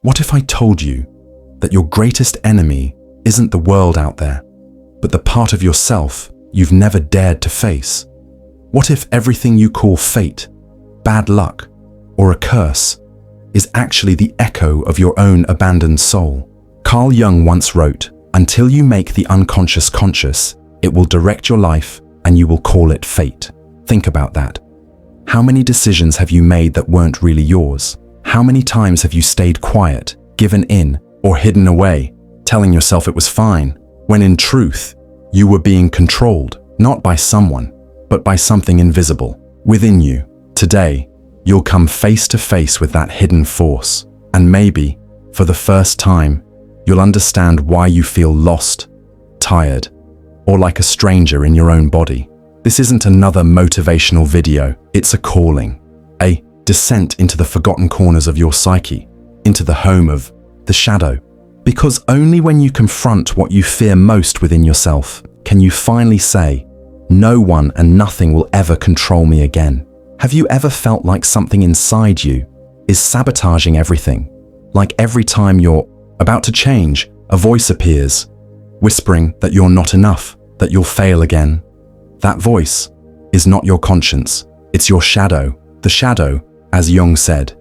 What if I told you that your greatest enemy isn't the world out there, but the part of yourself you've never dared to face? What if everything you call fate, bad luck, or a curse is actually the echo of your own abandoned soul? Carl Jung once wrote, "Until you make the unconscious conscious, it will direct your life and you will call it fate." Think about that. How many decisions have you made that weren't really yours? How many times have you stayed quiet, given in, or hidden away, telling yourself it was fine, when in truth, you were being controlled, not by someone, but by something invisible within you? Today, you'll come face to face with that hidden force, and maybe, for the first time, you'll understand why you feel lost, tired, or like a stranger in your own body. This isn't another motivational video, it's a calling, a descent into the forgotten corners of your psyche, into the home of the shadow. Because only when you confront what you fear most within yourself can you finally say, "No one and nothing will ever control me again." Have you ever felt like something inside you is sabotaging everything? Like every time you're about to change, a voice appears, whispering that you're not enough, that you'll fail again? That voice is not your conscience, it's your shadow. The shadow, as Jung said,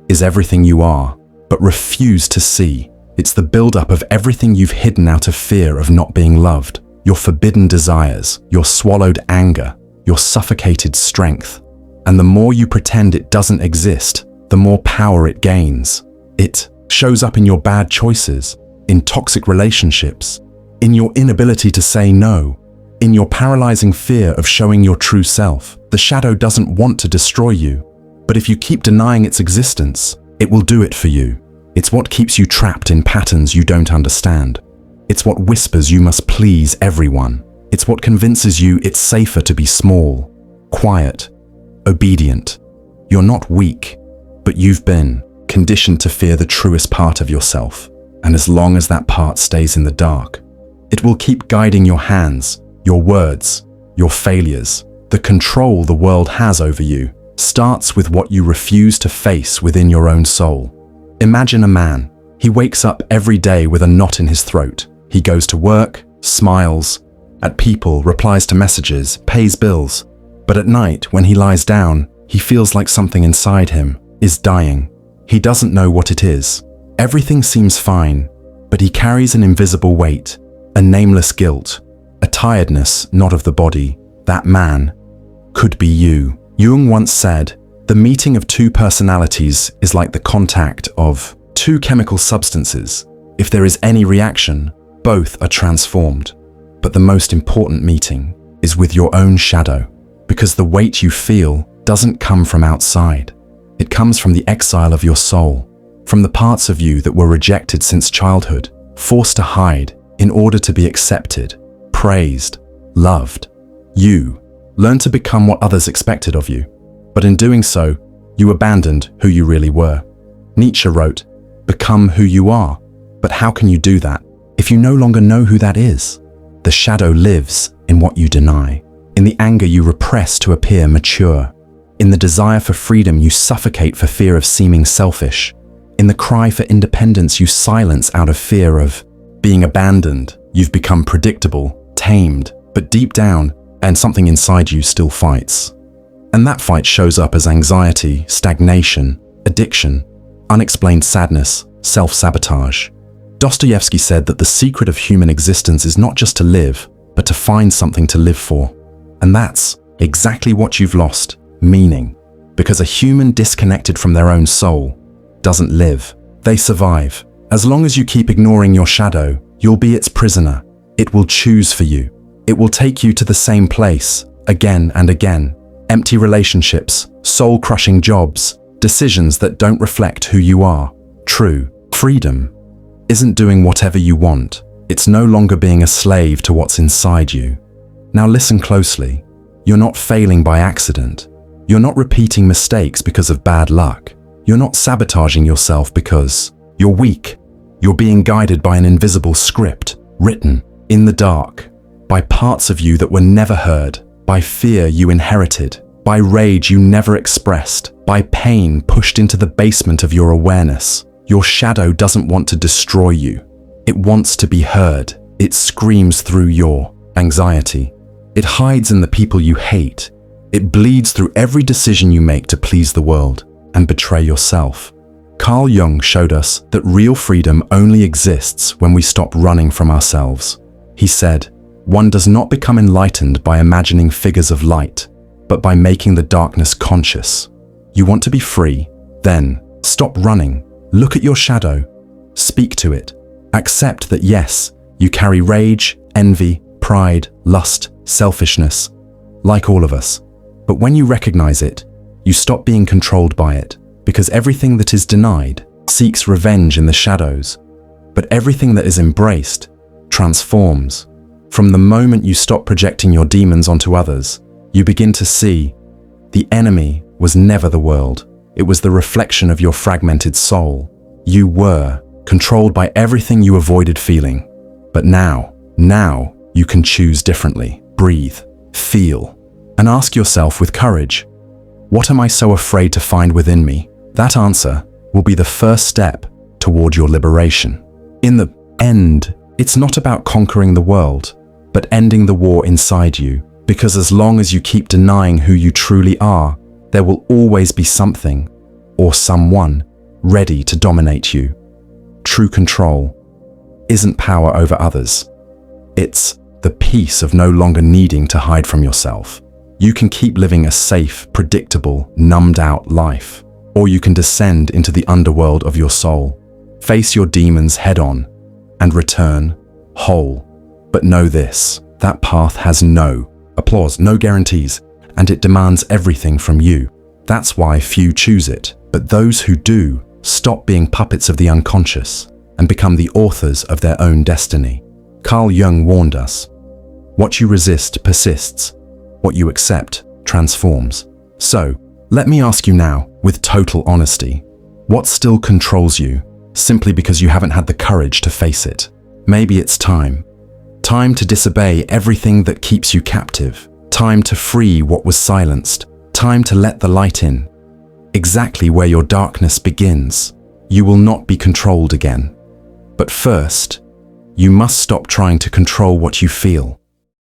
is everything you are, but refuse to see. It's the buildup of everything you've hidden out of fear of not being loved. Your forbidden desires, your swallowed anger, your suffocated strength. And the more you pretend it doesn't exist, the more power it gains. It shows up in your bad choices, in toxic relationships, in your inability to say no, in your paralyzing fear of showing your true self. The shadow doesn't want to destroy you, but if you keep denying its existence, it will do it for you. It's what keeps you trapped in patterns you don't understand. It's what whispers you must please everyone. It's what convinces you it's safer to be small, quiet, obedient. You're not weak, but you've been conditioned to fear the truest part of yourself. And as long as that part stays in the dark, it will keep guiding your hands, your words, your failures. The control the world has over you starts with what you refuse to face within your own soul. Imagine a man. He wakes up every day with a knot in his throat. He goes to work, smiles at people, replies to messages, pays bills. But at night, when he lies down, he feels like something inside him is dying. He doesn't know what it is. Everything seems fine, but he carries an invisible weight, a nameless guilt, a tiredness not of the body. That man could be you. Jung once said, "The meeting of two personalities is like the contact of two chemical substances. If there is any reaction, both are transformed. But the most important meeting is with your own shadow, because the weight you feel doesn't come from outside. It comes from the exile of your soul, from the parts of you that were rejected since childhood, forced to hide in order to be accepted, praised, loved. You learned to become what others expected of you, but in doing so, you abandoned who you really were." Nietzsche wrote, "Become who you are." But how can you do that if you no longer know who that is? The shadow lives in what you deny, in the anger you repress to appear mature, in the desire for freedom you suffocate for fear of seeming selfish, in the cry for independence you silence out of fear of being abandoned. You've become predictable, tamed, but deep down, and something inside you still fights. And that fight shows up as anxiety, stagnation, addiction, unexplained sadness, self-sabotage. Dostoevsky said that the secret of human existence is not just to live, but to find something to live for. And that's exactly what you've lost, meaning. Because a human disconnected from their own soul doesn't live, they survive. As long as you keep ignoring your shadow, you'll be its prisoner. It will choose for you. It will take you to the same place, again and again. Empty relationships, soul-crushing jobs, decisions that don't reflect who you are. True freedom isn't doing whatever you want. It's no longer being a slave to what's inside you. Now listen closely. You're not failing by accident. You're not repeating mistakes because of bad luck. You're not sabotaging yourself because you're weak. You're being guided by an invisible script, written in the dark, by parts of you that were never heard, by fear you inherited, by rage you never expressed, by pain pushed into the basement of your awareness. Your shadow doesn't want to destroy you. It wants to be heard. It screams through your anxiety. It hides in the people you hate. It bleeds through every decision you make to please the world and betray yourself. Carl Jung showed us that real freedom only exists when we stop running from ourselves. He said, "One does not become enlightened by imagining figures of light, but by making the darkness conscious." You want to be free? Then stop running. Look at your shadow. Speak to it. Accept that yes, you carry rage, envy, pride, lust, selfishness, like all of us. But when you recognize it, you stop being controlled by it, because everything that is denied seeks revenge in the shadows. But everything that is embraced transforms. From the moment you stop projecting your demons onto others, you begin to see the enemy was never the world. It was the reflection of your fragmented soul. You were controlled by everything you avoided feeling. But now you can choose differently. Breathe, feel, and ask yourself with courage, what am I so afraid to find within me? That answer will be the first step toward your liberation. In the end, it's not about conquering the world, but ending the war inside you. Because as long as you keep denying who you truly are, there will always be something or someone ready to dominate you. True control isn't power over others. It's the peace of no longer needing to hide from yourself. You can keep living a safe, predictable, numbed-out life, or you can descend into the underworld of your soul, face your demons head-on, and return whole. But know this, that path has no guarantees, and it demands everything from you. That's why few choose it, but those who do stop being puppets of the unconscious and become the authors of their own destiny. Carl Jung warned us, what you resist persists, what you accept transforms. So, let me ask you now, with total honesty, what still controls you simply because you haven't had the courage to face it? Maybe it's time. Time to disobey everything that keeps you captive. Time to free what was silenced. Time to let the light in. Exactly where your darkness begins, you will not be controlled again. But first, you must stop trying to control what you feel.